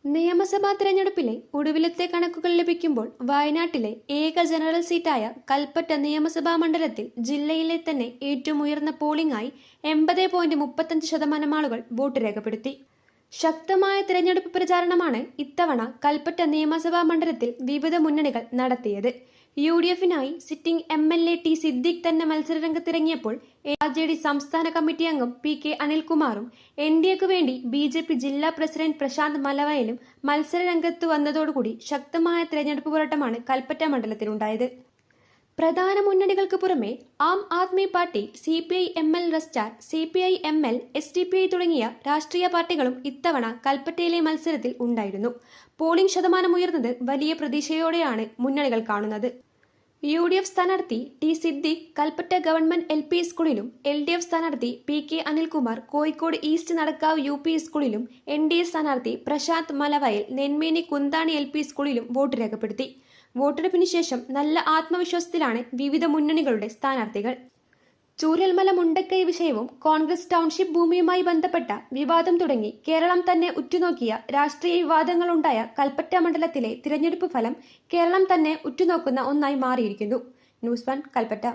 നിയമസഭാ തെരഞ്ഞെടുപ്പിലെ ഒടുവിലത്തെ കണക്കുകൾ ലഭിക്കുമ്പോൾ വയനാട്ടിലെ ഏക ജനറൽ സീറ്റായ കൽപ്പറ്റ നിയമസഭാ മണ്ഡലത്തിൽ ജില്ലയിലെ തന്നെ ഏറ്റവും ഉയർന്ന പോളിംഗായി 80.35% ആളുകൾ വോട്ട് രേഖപ്പെടുത്തി. ശക്തമായ തിരഞ്ഞെടുപ്പ് പ്രചാരണമാണ് ഇത്തവണ കൽപ്പറ്റ നിയമസഭാ മണ്ഡലത്തിൽ വിവിധ മുന്നണികൾ നടത്തിയത്. UDFിനായി സിറ്റിംഗ് MLA ടി സിദ്ദിഖ് തന്നെ മത്സരരംഗത്തിറങ്ങിയപ്പോൾ ARJD സംസ്ഥാന കമ്മിറ്റി അംഗം PK അനിൽകുമാറും NDAക്ക് വേണ്ടി BJP ജില്ലാ പ്രസിഡന്റ് പ്രശാന്ത് മലവയലും മത്സരരംഗത്ത് വന്നതോടുകൂടി ശക്തമായ തിരഞ്ഞെടുപ്പ് പോരാട്ടമാണ് കൽപ്പറ്റ മണ്ഡലത്തിലുണ്ടായത്. പ്രധാന മുന്നണികൾക്ക് പുറമെ Aam Aadmi party, CPI ML Red Star, CPI ML, SDPI തുടങ്ങിയ രാഷ്ട്രീയ പാർട്ടികളും ഇത്തവണ കൽപ്പറ്റയിലെ മത്സരത്തിൽ ഉണ്ടായിരുന്നു. പോളിംഗ് ശതമാനം ഉയർന്നത് വലിയ പ്രതീക്ഷയോടെയാണ് മുന്നണികൾ കാണുന്നത്. UDF സ്ഥാനാർത്ഥി T Siddique Kalpetta government LP സ്കൂളിലും LDF സ്ഥാനാർത്ഥി PK Anilkumar Kozhikode east Nadakkavu UP സ്കൂളിലും NDA സ്ഥാനാർത്ഥി പ്രശാന്ത് മലവയൽ നെന്മേനി കുന്താണി LP സ്കൂളിലും വോട്ട് രേഖപ്പെടുത്തി. വോട്ടെടുപ്പിന് ശേഷം നല്ല ആത്മവിശ്വാസത്തിലാണ് വിവിധ മുന്നണികളുടെ സ്ഥാനാർത്ഥികൾ. ചൂരൽമല മുണ്ടക്കൈ വിഷയവും കോൺഗ്രസ് ടൗൺഷിപ്പ് ഭൂമിയുമായി ബന്ധപ്പെട്ട വിവാദം തുടങ്ങി കേരളം തന്നെ ഉറ്റുനോക്കിയ രാഷ്ട്രീയ വിവാദങ്ങളുണ്ടായ കൽപ്പറ്റ മണ്ഡലത്തിലെ തിരഞ്ഞെടുപ്പ് ഫലം കേരളം തന്നെ ഉറ്റുനോക്കുന്ന ഒന്നായി മാറിയിരിക്കുന്നു. ന്യൂസ് 1 കൽപ്പറ്റ.